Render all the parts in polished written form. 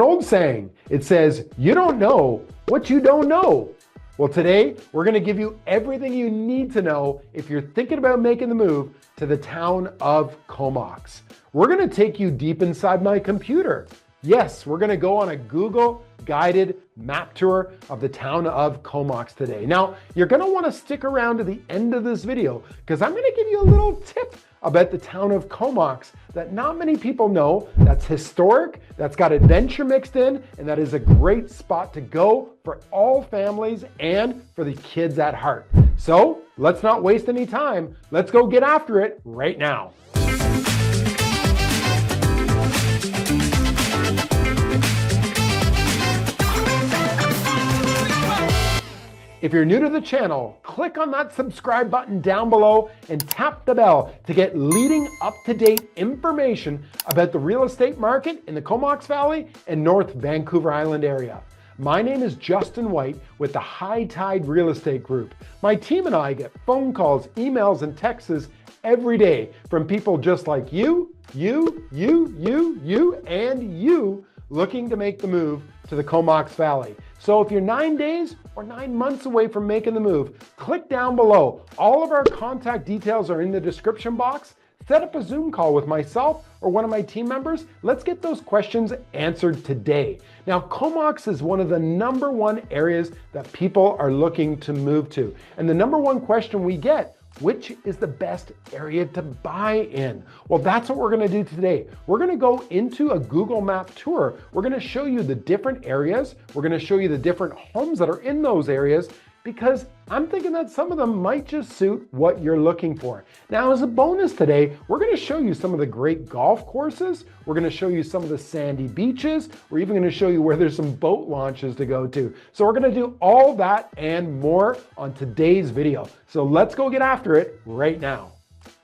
An old saying, it says, you don't know what you don't know. Well, today we're going to give you everything you need to know if you're thinking about making the move to the town of Comox. We're going to take you deep inside my computer. Yes, we're going to go on a Google guided map tour of the town of Comox today. Now, you're going to want to stick around to the end of this video because I'm going to give you a little tip about the town of Comox that not many people know, that's historic, that's got adventure mixed in, and that is a great spot to go for all families and for the kids at heart. So let's not waste any time. Let's go get after it right now. If you're new to the channel, click on that subscribe button down below and tap the bell to get leading up-to-date information about the real estate market in the Comox Valley and North Vancouver Island area. My name is Justin White with the High Tide Real Estate Group. My team and I get phone calls, emails, and texts every day from people just like you, and you looking to make the move to the Comox Valley. So if you're 9 days or 9 months away from making the move, click down below. All of our contact details are in the description box. Set up a Zoom call with myself or one of my team members. Let's get those questions answered today. Now, Comox is one of the #1 areas that people are looking to move to. And the #1 question we get, which is the best area to buy in? Well, that's what we're gonna do today. We're gonna go into a Google Map tour. We're gonna show you the different areas. We're gonna show you the different homes that are in those areas because I'm thinking that some of them might just suit what you're looking for. Now, as a bonus today, we're gonna show you some of the great golf courses. We're gonna show you some of the sandy beaches. We're even gonna show you where there's some boat launches to go to. So we're gonna do all that and more on today's video. So let's go get after it right now.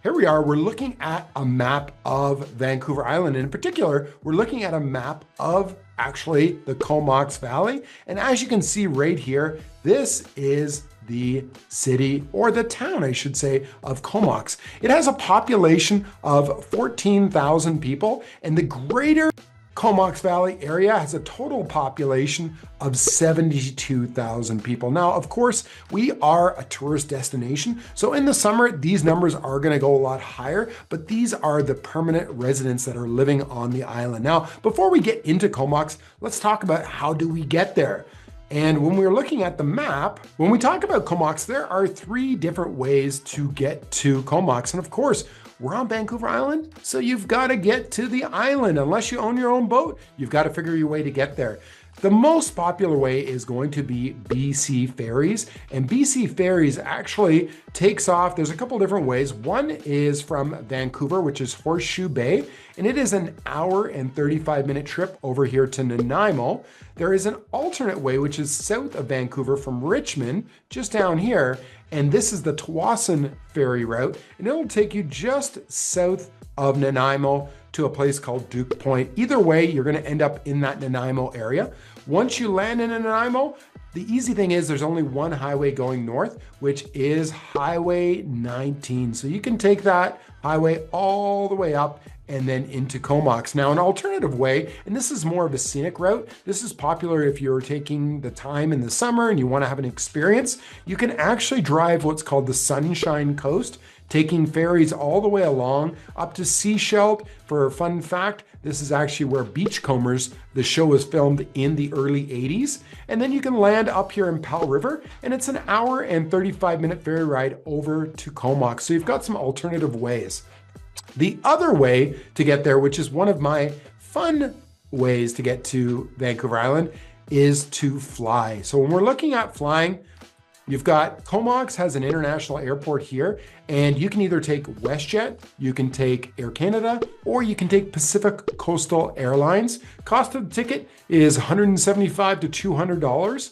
Here we are, we're looking at a map of Vancouver Island. In particular, we're looking at a map of actually the Comox Valley. And as you can see right here, this is the city, or the town, I should say, of Comox. It has a population of 14,000 people, and the greater Comox Valley area has a total population of 72,000 people. Now, of course, we are a tourist destination. So in the summer, these numbers are gonna go a lot higher, but these are the permanent residents that are living on the island. Now, before we get into Comox, let's talk about how do we get there. And when we're looking at the map, when we talk about Comox, there are 3 different ways to get to Comox. And of course, we're on Vancouver Island, so you've got to get to the island. Unless you own your own boat, you've got to figure your way to get there. The most popular way is going to be BC Ferries, and BC Ferries actually takes off. There's a couple different ways. One is from Vancouver, which is Horseshoe Bay, and it is an hour and 35-minute trip over here to Nanaimo. There is an alternate way, which is south of Vancouver from Richmond, just down here, and this is the Tsawwassen ferry route, and it'll take you just south of Nanaimo to a place called Duke Point. Either way, you're gonna end up in that Nanaimo area. Once you land in Nanaimo, the easy thing is there's only one highway going north, which is Highway 19. So you can take that highway all the way up and then into Comox. Now, an alternative way, and this is more of a scenic route, this is popular if you're taking the time in the summer and you wanna have an experience, you can actually drive what's called the Sunshine Coast, taking ferries all the way along up to Seashell. For a fun fact, this is actually where Beachcombers, the show was filmed in the early 80s. And then you can land up here in Powell River, and it's an hour and 35-minute ferry ride over to Comox. So you've got some alternative ways. The other way to get there, which is one of my fun ways to get to Vancouver Island, is to fly. So when we're looking at flying, you've got Comox has an international airport here, and you can either take WestJet, you can take Air Canada, or you can take Pacific Coastal Airlines. Cost of the ticket is $175 to $200,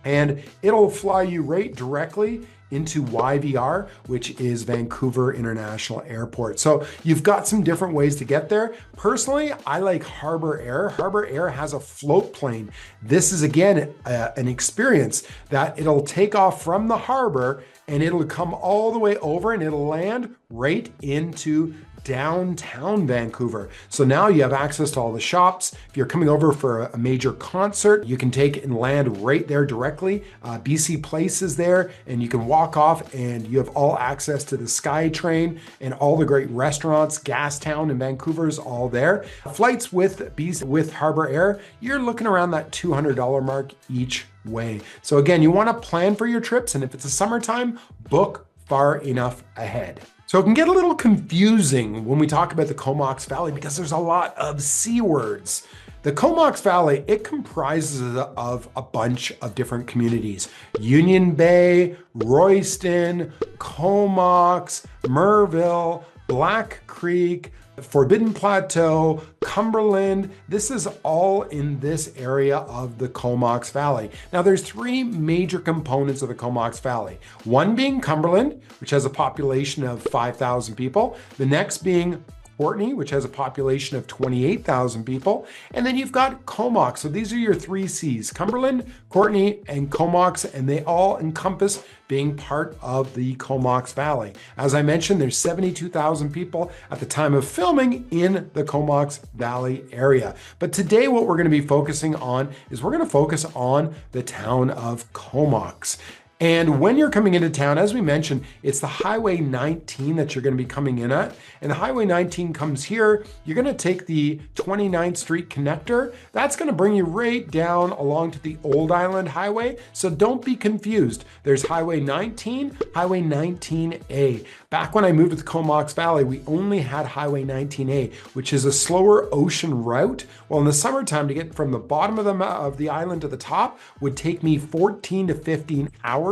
and it'll fly you right directly into YVR, which is Vancouver International Airport. So you've got some different ways to get there. Personally, I like Harbour Air. Harbour Air has a float plane. This is again, an experience that it'll take off from the harbor and it'll come all the way over and it'll land right into downtown Vancouver. So now you have access to all the shops. If you're coming over for a major concert, you can take and land right there directly. BC Place is there, and you can walk off and you have all access to the SkyTrain and all the great restaurants. Gastown in Vancouver is all there. Flights with Harbour Air, you're looking around that $200 mark each way. So again, you want to plan for your trips, and if it's a summertime, book far enough ahead. So it can get a little confusing when we talk about the Comox Valley because there's a lot of C words. The Comox Valley, it comprises of a bunch of different communities. Union Bay, Royston, Comox, Merville, Black Creek, Forbidden Plateau, Cumberland. This is all in this area of the Comox Valley. Now there's three major components of the Comox Valley. One being Cumberland, which has a population of 5,000 people. The next being Courtenay, which has a population of 28,000 people. And then you've got Comox. So these are your three C's, Cumberland, Courtenay, and Comox, and they all encompass being part of the Comox Valley. As I mentioned, there's 72,000 people at the time of filming in the Comox Valley area. But today what we're going to be focusing on is we're going to focus on the town of Comox. And when you're coming into town, as we mentioned, it's the Highway 19 that you're going to be coming in at. And the Highway 19 comes here. You're going to take the 29th Street connector. That's going to bring you right down along to the Old Island Highway. So don't be confused. There's Highway 19, Highway 19A. Back when I moved to the Comox Valley, we only had Highway 19A, which is a slower ocean route. Well, in the summertime, to get from the bottom of the island to the top would take me 14 to 15 hours.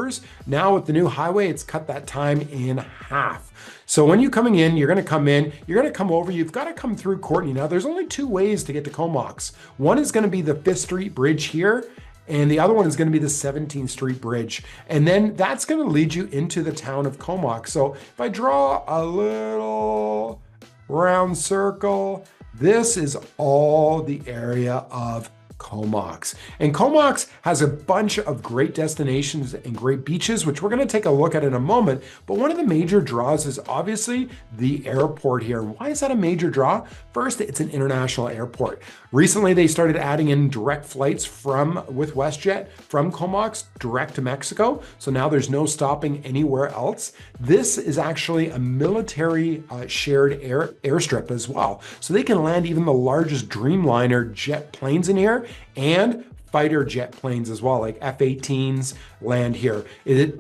Now with the new highway, it's cut that time in half. So when you're coming in, you're going to come over, you've got to come through Courtenay. Now there's only two ways to get to Comox. One is going to be the 5th Street Bridge here, and the other one is going to be the 17th Street Bridge. And then that's going to lead you into the town of Comox. So if I draw a little round circle, this is all the area of Comox. And Comox has a bunch of great destinations and great beaches, which we're going to take a look at in a moment. But one of the major draws is obviously the airport here. Why is that a major draw? First, it's an international airport. Recently, they started adding in direct flights with WestJet from Comox direct to Mexico. So now there's no stopping anywhere else. This is actually a military shared airstrip as well. So they can land even the largest Dreamliner jet planes in here and fighter jet planes as well, like F-18s land here.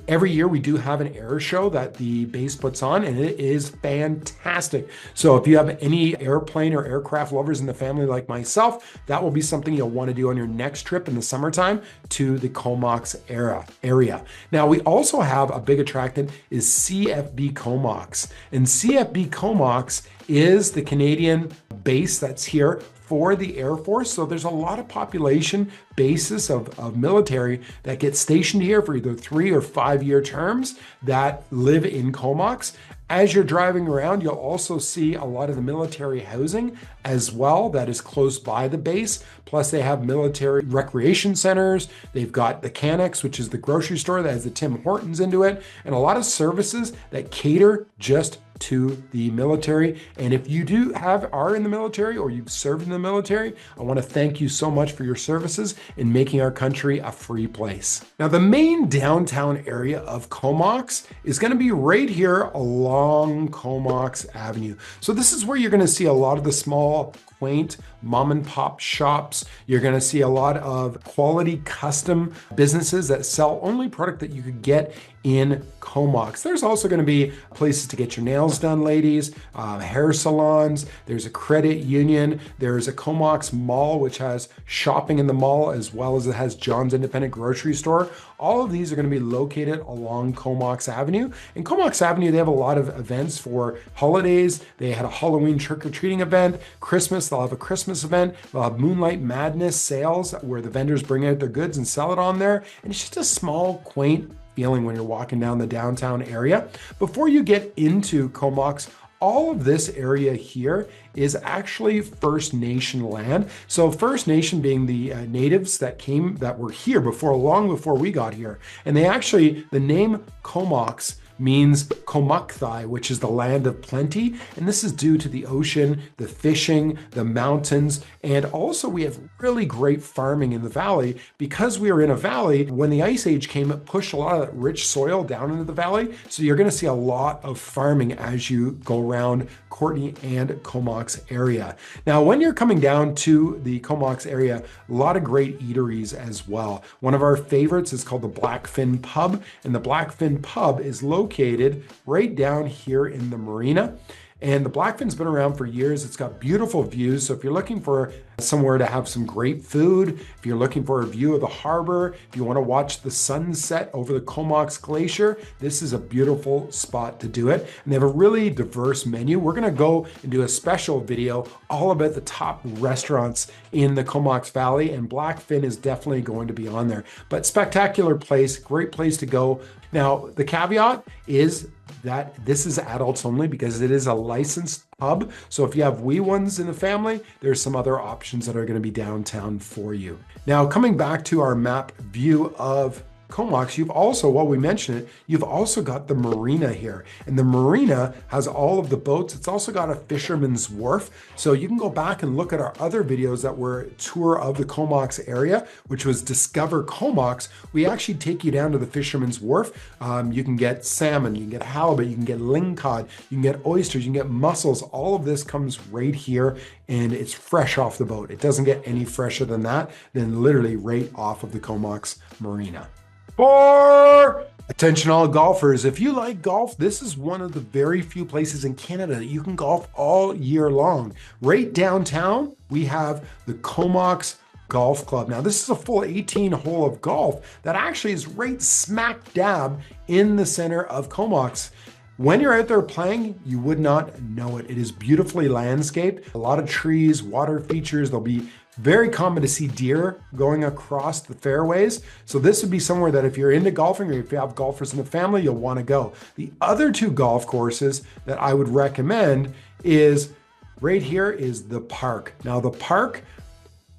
Every year we do have an air show that the base puts on, and it is fantastic. So if you have any airplane or aircraft lovers in the family like myself, that will be something you'll want to do on your next trip in the summertime to the Comox area. Now we also have a big attraction is CFB Comox, and CFB Comox is the Canadian base that's here for the Air Force. So there's a lot of population bases of military that get stationed here for either 3 or 5 year terms that live in Comox. As you're driving around, you'll also see a lot of the military housing as well that is close by the base. Plus they have military recreation centers. They've got the Canucks, which is the grocery store that has the Tim Hortons into it, and a lot of services that cater just to the military. And if you are in the military or you've served in the military, I want to thank you so much for your services in making our country a free place. Now, the main downtown area of Comox is going to be right here along Comox Avenue. So this is where you're going to see a lot of the small, quaint mom and pop shops. You're going to see a lot of quality custom businesses that sell only product that you could get in Comox. There's also going to be places to get your nails done, ladies, hair salons. There's a credit union. There's a Comox mall, which has shopping in the mall, as well as it has John's Independent Grocery Store. All of these are going to be located along Comox Avenue. In Comox Avenue, they have a lot of events for holidays. They had a Halloween trick-or-treating event. Christmas, they'll have a Christmas event. They'll have Moonlight Madness sales where the vendors bring out their goods and sell it on there. And it's just a small, quaint feeling when you're walking down the downtown area. Before you get into Comox, all of this area here is actually First Nation land. So First Nation being the natives that were here long before we got here. And the name Comox means Comox, which is the land of plenty. And this is due to the ocean, the fishing, the mountains, and also we have really great farming in the valley. Because we are in a valley, when the Ice Age came, it pushed a lot of that rich soil down into the valley. So you're going to see a lot of farming as you go around Courtenay and Comox area. Now, when you're coming down to the Comox area, a lot of great eateries as well. One of our favorites is called the Blackfin Pub, and the Blackfin Pub is located right down here in the marina. And the Blackfin's been around for years. It's got beautiful views. So if you're looking for somewhere to have some great food, if you're looking for a view of the harbor, if you want to watch the sunset over the Comox Glacier, this is a beautiful spot to do it. And they have a really diverse menu. We're going to go and do a special video all about the top restaurants in the Comox Valley, and Blackfin is definitely going to be on there. But spectacular place, great place to go. Now, the caveat is that this is adults only because it is a licensed pub. So if you have wee ones in the family, there's some other options that are going to be downtown for you. Now, coming back to our map view of Comox, you've also, while we mention it, you've also got the marina here. And the marina has all of the boats. It's also got a fisherman's wharf. So you can go back and look at our other videos that were a tour of the Comox area, which was Discover Comox. We actually take you down to the fisherman's wharf. You can get salmon, you can get halibut, you can get lingcod, you can get oysters, you can get mussels. All of this comes right here and it's fresh off the boat. It doesn't get any fresher than that, than literally right off of the Comox marina. For attention all golfers, if you like golf, this is one of the very few places in Canada that you can golf all year long. Right downtown, we have the Comox Golf Club. Now, this is a full 18 hole of golf that actually is right smack dab in the center of Comox. When you're out there playing, you would not know it. It is beautifully landscaped, a lot of trees, water features. There'll be very common to see deer going across the fairways. So this would be somewhere that if you're into golfing or if you have golfers in the family, you'll want to go. The other two golf courses that I would recommend is right here is the Park. Now the Park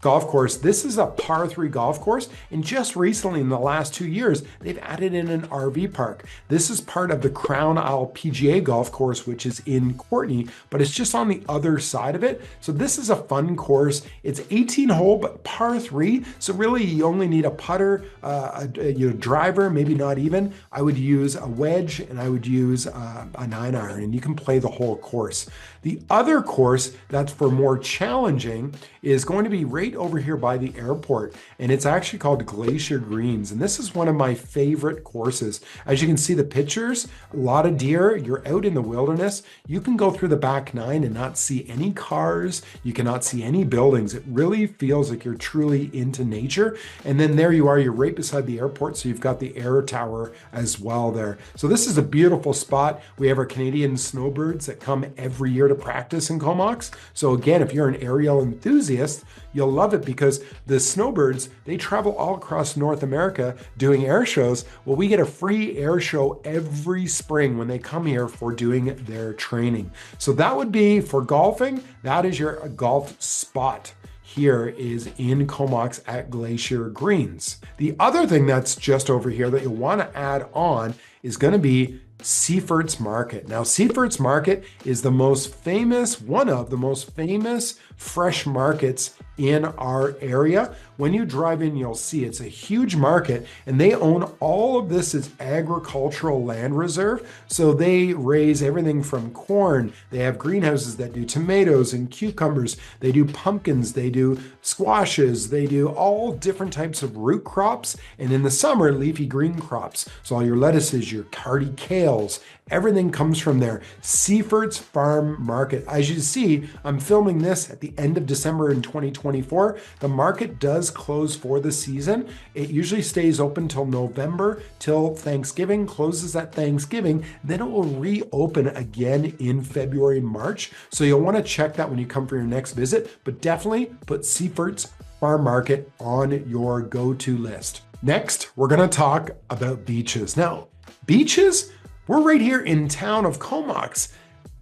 golf course, this is a par 3 golf course, and just recently in the last 2 years they've added in an RV park. This is part of the Crown Isle PGA golf course, which is in Courtenay, but it's just on the other side of it. So this is a fun course. It's 18 hole but par 3, so really you only need a putter, a driver, maybe not even. I would use a wedge and I would use a 9-iron, and you can play the whole course. The other course that's for more challenging is going to be right over here by the airport, and it's actually called Glacier Greens, and this is one of my favorite courses. As you can see the pictures, a lot of deer, you're out in the wilderness. You can go through the back 9 and not see any cars, you cannot see any buildings. It really feels like you're truly into nature. And then there you are, you're right beside the airport, so you've got the air tower as well there. So this is a beautiful spot. We have our Canadian snowbirds that come every year to practice in Comox. So again, if you're an aerial enthusiast, you'll love it because the snowbirds, they travel all across North America doing air shows. Well, we get a free air show every spring when they come here for doing their training. So that would be for golfing. That is your golf spot. Here is in Comox at Glacier Greens. The other thing that's just over here that you'll want to add on is going to be Seafort's Market. Now, Seafort's Market is the most famous, one of the most famous fresh markets in our area. When you drive in, you'll see it's a huge market, and they own all of this as agricultural land reserve. So they raise everything from corn. They have greenhouses that do tomatoes and cucumbers. They do pumpkins. They do squashes. They do all different types of root crops. And in the summer, leafy green crops. So all your lettuces, your hardy kales, everything comes from there. Seafort's Farm Market. As you see, I'm filming this at the end of December in 2024. The market does close for the season. It usually stays open till November, till Thanksgiving, closes at Thanksgiving. Then it will reopen again in February, March. So you'll want to check that when you come for your next visit, but definitely put Seafort's Farm Market on your go-to list. Next, we're going to talk about beaches. Now, beaches, we're right here in town of Comox,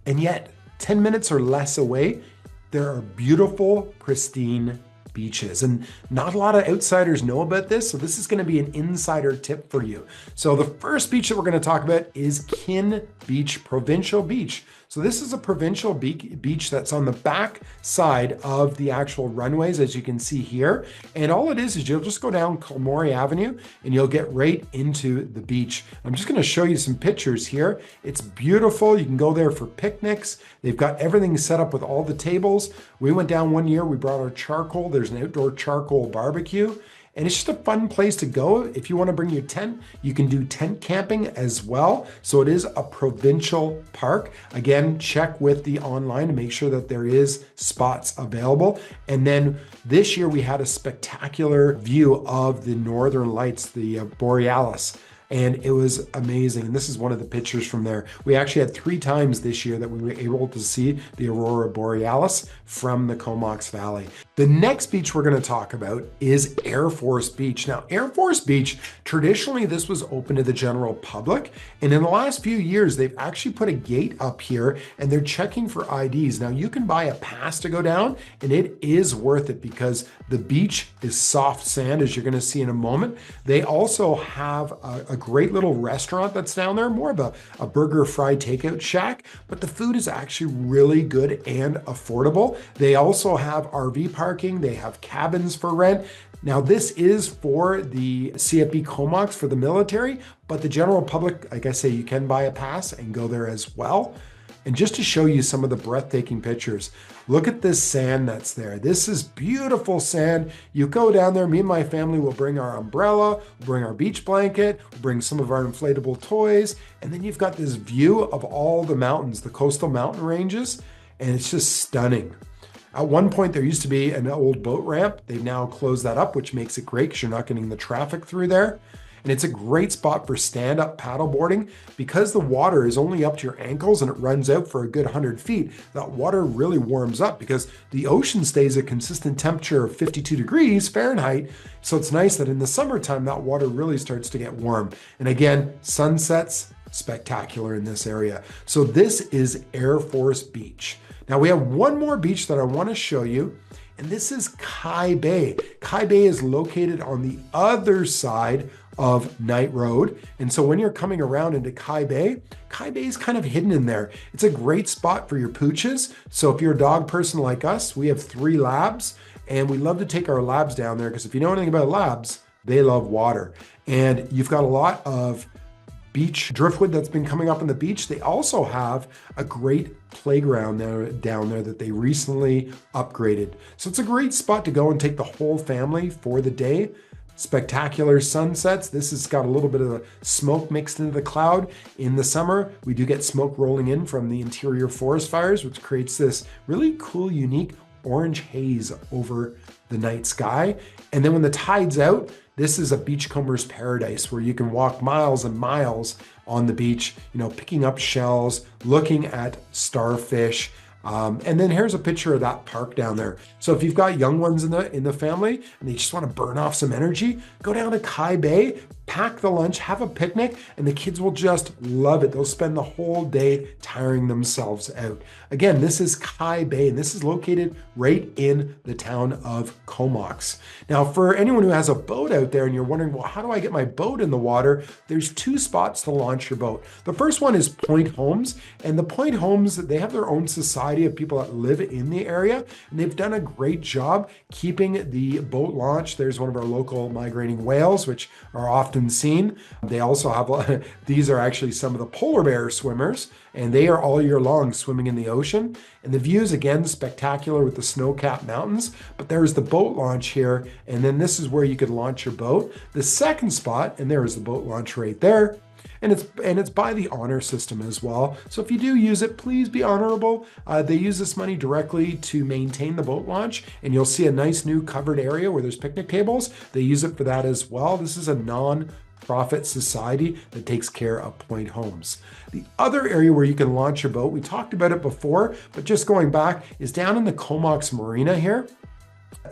and yet 10 minutes or less away, there are beautiful, pristine beaches. And not a lot of outsiders know about this, so this is going to be an insider tip for you. So the first beach that we're going to talk about is Kin Beach Provincial Beach. So this is a provincial beach that's on the back side of the actual runways, as you can see here. And all it is you'll just go down Kilmore Avenue and you'll get right into the beach. I'm just going to show you some pictures here. It's beautiful. You can go there for picnics. They've got everything set up with all the tables. We went down one year, we brought our charcoal. There's an outdoor charcoal barbecue. And it's just a fun place to go. If you want to bring your tent, you can do tent camping as well. So it is a provincial park. Again, check with the online to make sure that there is spots available. And then this year we had a spectacular view of the Northern Lights, the Borealis. And it was amazing. And this is one of the pictures from there. We actually had 3 times this year that we were able to see the Aurora Borealis from the Comox Valley. The next beach we're going to talk about is Air Force Beach. Now, Air Force Beach, traditionally this was open to the general public. And in the last few years, they've actually put a gate up here and they're checking for IDs. Now, you can buy a pass to go down and it is worth it because the beach is soft sand, as you're going to see in a moment. They also have a great little restaurant that's down there, more of a burger fry takeout shack, but the food is actually really good and affordable. They also have RV parking. They have cabins for rent. Now, this is for the CFB Comox for the military, but the general public, like I say, you can buy a pass and go there as well. And just to show you some of the breathtaking pictures, look at this sand that's there. This is beautiful sand. You go down there, me and my family will bring our umbrella, we'll bring our beach blanket, we'll bring some of our inflatable toys, and then you've got this view of all the mountains, the coastal mountain ranges, and it's just stunning. At one point, there used to be an old boat ramp. They've now closed that up, which makes it great because you're not getting the traffic through there. And it's a great spot for stand-up paddleboarding because the water is only up to your ankles and it runs out for a good 100 feet. That water really warms up because the ocean stays at a consistent temperature of 52 degrees Fahrenheit. So it's nice that in the summertime, that water really starts to get warm. And again, sunsets, spectacular in this area. So this is Air Force Beach. Now we have one more beach that I want to show you, and this is Kai Bay. Kai Bay is located on the other side of Knight Road. And so when you're coming around into Kai Bay is kind of hidden in there. It's a great spot for your pooches. So if you're a dog person like us, we have 3 labs and we love to take our labs down there because if you know anything about labs, they love water. And you've got a lot of beach driftwood that's been coming up on the beach. They also have a great playground down there that they recently upgraded. So it's a great spot to go and take the whole family for the day. Spectacular sunsets. This has got a little bit of the smoke mixed into the cloud. In the summer, we do get smoke rolling in from the interior forest fires, which creates this really cool, unique orange haze over the night sky. And then when the tide's out, this is a beachcomber's paradise where you can walk miles and miles on the beach, picking up shells, looking at starfish. And then here's a picture of that park down there. So if you've got young ones in the family and they just want to burn off some energy, go down to Kai Bay, pack the lunch, have a picnic, and the kids will just love it. They'll spend the whole day tiring themselves out. Again, this is Kai Bay, and this is located right in the town of Comox. Now, for anyone who has a boat out there and you're wondering, well, how do I get my boat in the water? There's 2 spots to launch your boat. The first one is Point Homes, and the Point Homes, they have their own society of people that live in the area, and they've done a great job keeping the boat launched. There's one of our local migrating whales, which are often seen. They also have, these are actually some of the polar bear swimmers, and they are all year long swimming in the ocean. And the views, again, spectacular with the snow-capped mountains, but there's the boat launch here, and then this is where you could launch your boat. The second spot, and there is the boat launch right there, and it's by the honor system as well. So if you do use it, please be honorable. They use this money directly to maintain the boat launch, and you'll see a nice new covered area where there's picnic tables. They use it for that as well. This is a non-profit society that takes care of Point Homes. The other area where you can launch your boat, we talked about it before, but just going back, is down in the Comox Marina here.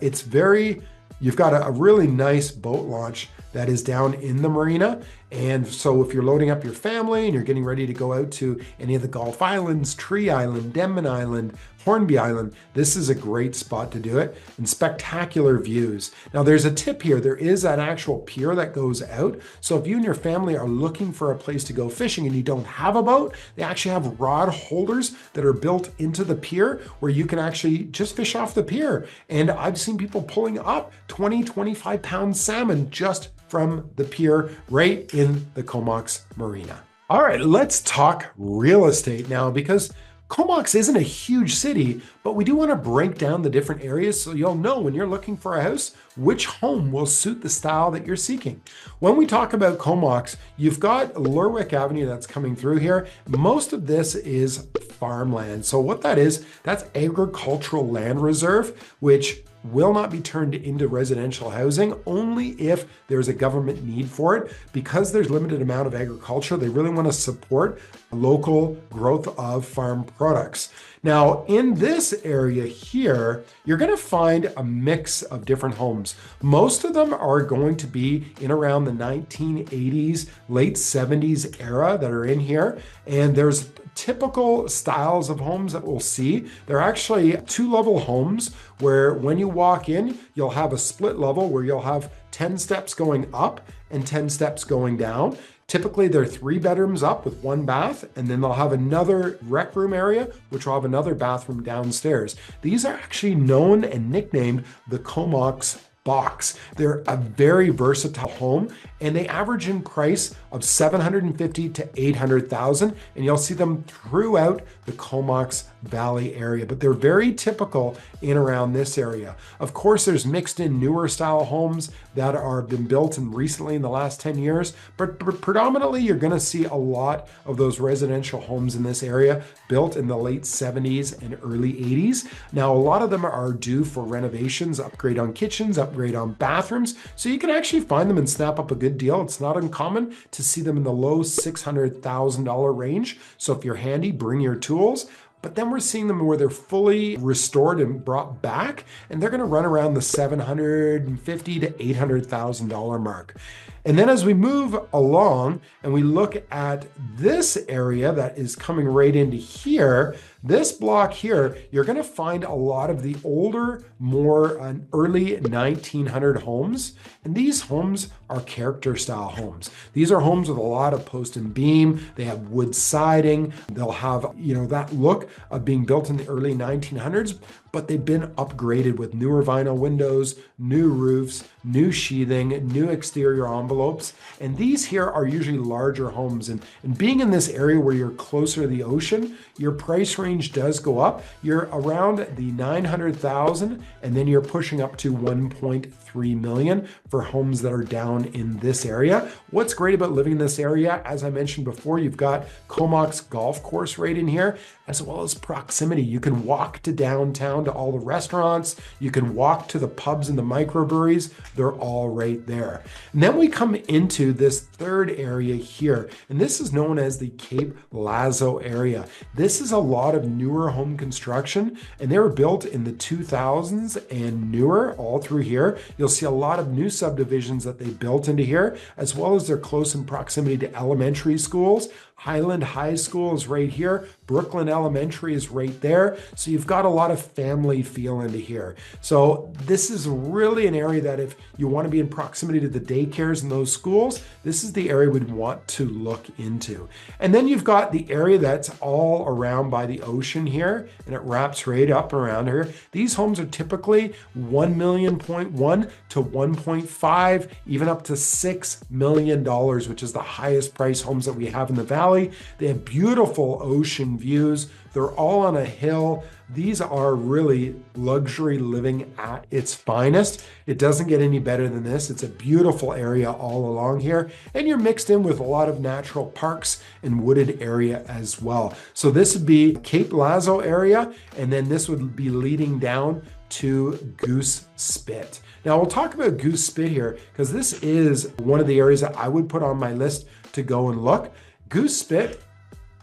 You've got a really nice boat launch that is down in the marina. And so if you're loading up your family and you're getting ready to go out to any of the Gulf Islands, Tree Island, Denman Island, Hornby Island, this is a great spot to do it, and spectacular views. Now there's a tip here. There is an actual pier that goes out. So if you and your family are looking for a place to go fishing and you don't have a boat, they actually have rod holders that are built into the pier where you can actually just fish off the pier. And I've seen people pulling up 20, 25 pound salmon just from the pier right in the Comox Marina. All right, let's talk real estate now, because Comox isn't a huge city, but we do want to break down the different areas so you'll know when you're looking for a house, which home will suit the style that you're seeking. When we talk about Comox, you've got Lerwick Avenue that's coming through here. Most of this is farmland. So what that is, that's agricultural land reserve, which will not be turned into residential housing only if there's a government need for it. Because there's limited amount of agriculture, they really want to support local growth of farm products. Now, in this area here, you're going to find a mix of different homes. Most of them are going to be in around the 1980s, late 70s era that are in here. And there's typical styles of homes that we'll see. They're actually 2-level homes where when you walk in, you'll have a split level where you'll have 10 steps going up and 10 steps going down. Typically, they're 3 bedrooms up with 1 bath, and then they'll have another rec room area, which will have another bathroom downstairs. These are actually known and nicknamed the Comox box. They're a very versatile home, and they average in price of $750,000 to $800,000, and you'll see them throughout the Comox Valley area, but they're very typical in around this area. Of course, there's mixed in newer style homes that are been built in recently in the last 10 years, but predominantly you're going to see a lot of those residential homes in this area built in the late 70s and early 80s. Now, a lot of them are due for renovations, upgrade on kitchens, upgrade on bathrooms, so you can actually find them and snap up a good deal. It's not uncommon to see them in the low $600,000 range. So if you're handy, bring your tools. But then we're seeing them where they're fully restored and brought back, and they're going to run around the $750,000 to $800,000 mark. And then as we move along and we look at this area that is coming right into here, this block here, you're going to find a lot of the older, more early 1900 homes. And these homes are character style homes. These are homes with a lot of post and beam. They have wood siding. They'll have, that look of being built in the early 1900s, but they've been upgraded with newer vinyl windows, new roofs, new sheathing, new exterior envelopes. And these here are usually larger homes. And being in this area where you're closer to the ocean, your price range does go up. You're around the 900,000, and then you're pushing up to 1.3 million for homes that are down in this area. What's great about living in this area, as I mentioned before, you've got Comox Golf Course right in here, as well as proximity. You can walk to downtown to all the restaurants. You can walk to the pubs and the microbreweries. They're all right there. And then we come into this third area here, and this is known as the Cape Lazo area. This is a lot of newer home construction, and they were built in the 2000s and newer all through here. You'll see a lot of new subdivisions that they built into here, as well as they're close in proximity to elementary schools. Highland High School is right here. Brooklyn Elementary is right there. So you've got a lot of family feel into here. So this is really an area that if you want to be in proximity to the daycares and those schools, this is the area we'd want to look into. And then you've got the area that's all around by the ocean here, and it wraps right up around here. These homes are typically $1.1 million to 1.5, even up to $6 million, which is the highest price homes that we have in the valley. They have beautiful ocean views. They're all on a hill. These are really luxury living at its finest. It doesn't get any better than this. It's a beautiful area all along here, and you're mixed in with a lot of natural parks and wooded area as well. So this would be Cape Lazo area, and then this would be leading down to Goose Spit. Now we'll talk about Goose Spit here because this is one of the areas that I would put on my list to go and look. Goose Spit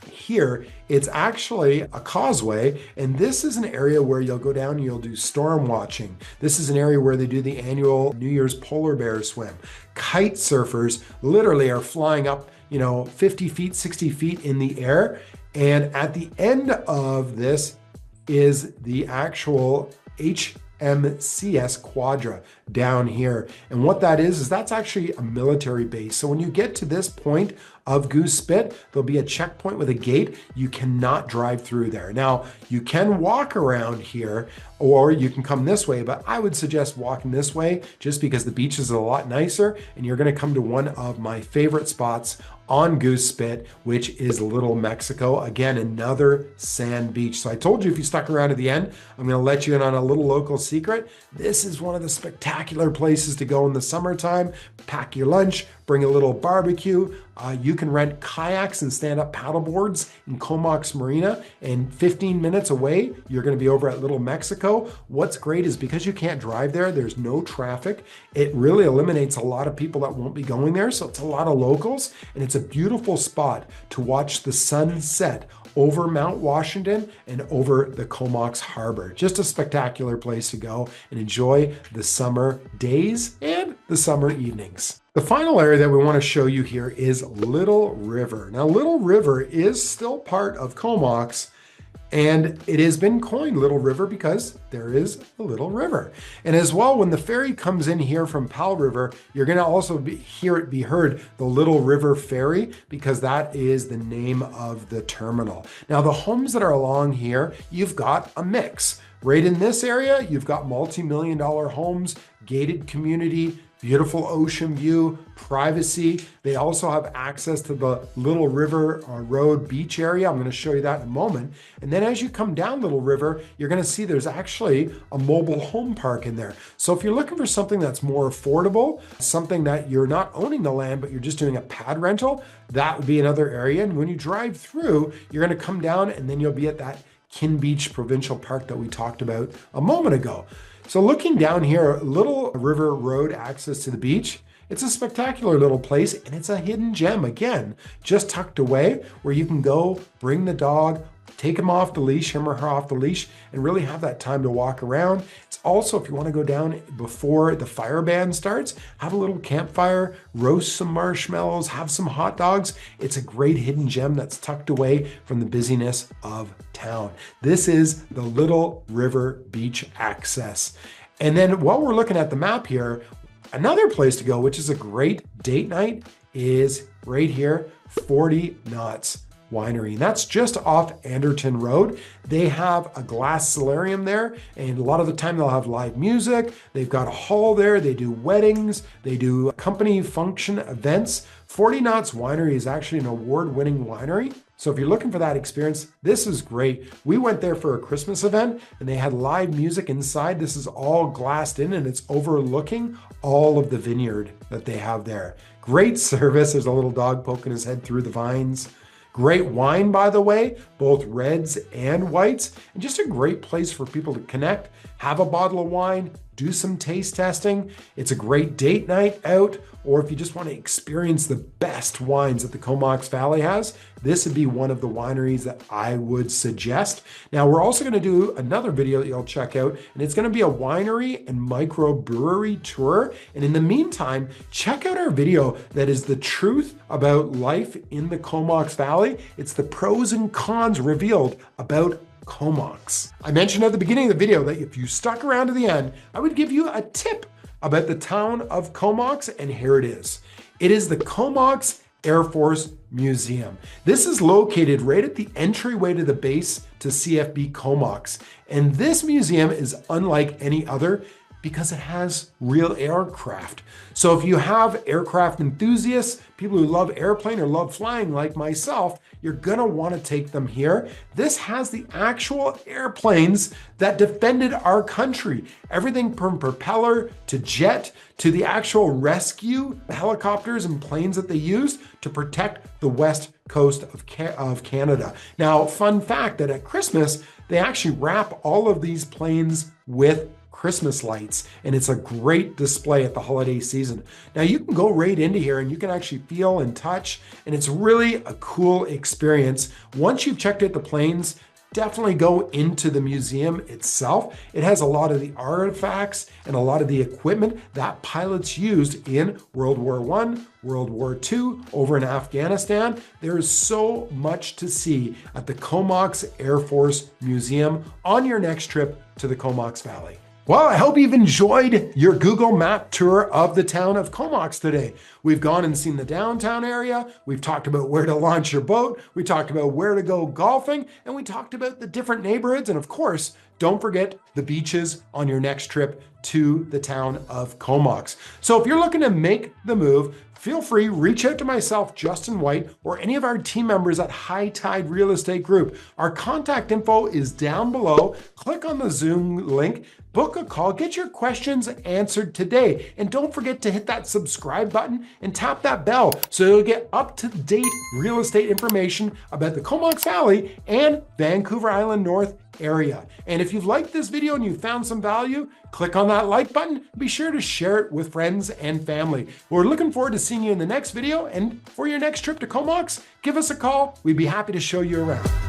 here, it's actually a causeway, and this is an area where you'll go down and you'll do storm watching. This is an area where they do the annual New Year's polar bear swim. Kite surfers literally are flying up, 50 feet, 60 feet in the air. And at the end of this is the actual HMCS Quadra down here. And what that is that's actually a military base. So when you get to this point of Goose Spit, there'll be a checkpoint with a gate. You cannot drive through there. Now, you can walk around here, or you can come this way, but I would suggest walking this way just because the beach is a lot nicer, and you're gonna come to one of my favorite spots on Goose Spit, which is Little Mexico. Again, another sand beach. So I told you if you stuck around to the end, I'm gonna let you in on a little local secret. This is one of the spectacular places to go in the summertime. Pack your lunch, bring a little barbecue. You can rent kayaks and stand-up paddle boards in Comox Marina, and 15 minutes away, you're gonna be over at Little Mexico. What's great is because you can't drive there, there's no traffic. It really eliminates a lot of people that won't be going there, so it's a lot of locals, and it's a beautiful spot to watch the sun set over Mount Washington and over the Comox Harbor. Just a spectacular place to go and enjoy the summer days and the summer evenings. The final area that we want to show you here is Little River. Now, Little River is still part of Comox, and it has been coined Little River because there is a little river. And as well, when the ferry comes in here from Powell River, you're gonna also hear it be heard, the Little River Ferry, because that is the name of the terminal. Now, the homes that are along here, you've got a mix. Right in this area, you've got multi-million-dollar homes, gated community, beautiful ocean view, privacy. They also have access to the Little River Road beach area. I'm going to show you that in a moment. And then as you come down Little River, you're going to see there's actually a mobile home park in there. So if you're looking for something that's more affordable, something that you're not owning the land, but you're just doing a pad rental, that would be another area. And when you drive through, you're going to come down and then you'll be at that Kin Beach Provincial Park that we talked about a moment ago. So looking down here, Little River Road access to the beach, it's a spectacular little place, and it's a hidden gem, again, just tucked away where you can go, bring the dog, take him off the leash, him or her off the leash, and really have that time to walk around. It's also, if you want to go down before the fire band starts, have a little campfire, roast some marshmallows, have some hot dogs. It's a great hidden gem that's tucked away from the busyness of town. This is the Little River Beach access. And then while we're looking at the map here, another place to go, which is a great date night, is right here, 40 Knots Winery. And that's just off Anderton Road. They have a glass solarium there, and a lot of the time they'll have live music. They've got a hall there. They do weddings. They do company function events. 40 Knots Winery is actually an award-winning winery. So if you're looking for that experience, this is great. We went there for a Christmas event and they had live music inside. This is all glassed in and it's overlooking all of the vineyard that they have there. Great service. There's a little dog poking his head through the vines. Great wine, by the way, both reds and whites, and just a great place for people to connect, have a bottle of wine, do some taste testing. It's a great date night out, or if you just want to experience the best wines that the Comox Valley has, this would be one of the wineries that I would suggest. Now, we're also going to do another video that you'll check out, and it's going to be a winery and microbrewery tour. And in the meantime, check out our video that is the truth about life in the Comox Valley. It's the pros and cons revealed about Comox. I mentioned at the beginning of the video that if you stuck around to the end, I would give you a tip about the town of Comox, and here it is. It is the Comox Air Force Museum. This is located right at the entryway to the base to CFB Comox. And this museum is unlike any other because it has real aircraft. So if you have aircraft enthusiasts, people who love airplane or love flying like myself, you're gonna wanna take them here. This has the actual airplanes that defended our country. Everything from propeller to jet to the actual rescue helicopters and planes that they used to protect the west coast of Canada. Now, fun fact that at Christmas, they actually wrap all of these planes with Christmas lights, and it's a great display at the holiday season. Now you can go right into here and you can actually feel and touch, and it's really a cool experience. Once you've checked out the planes, definitely go into the museum itself. It has a lot of the artifacts and a lot of the equipment that pilots used in World War I, World War II, over in Afghanistan. There is so much to see at the Comox Air Force Museum on your next trip to the Comox Valley. Well, I hope you've enjoyed your Google Map tour of the town of Comox today. We've gone and seen the downtown area. We've talked about where to launch your boat. We talked about where to go golfing, and we talked about the different neighborhoods. And of course, don't forget the beaches on your next trip to the town of Comox. So if you're looking to make the move, feel free, reach out to myself, Justin White, or any of our team members at High Tide Real Estate Group. Our contact info is down below. Click on the Zoom link, book a call, get your questions answered today. And don't forget to hit that subscribe button and tap that bell so you'll get up-to-date real estate information about the Comox Valley and Vancouver Island North area. And if you've liked this video and you found some value, click on that like button. Be sure to share it with friends and family. We're looking forward to seeing you in the next video. And for your next trip to Comox, give us a call. We'd be happy to show you around.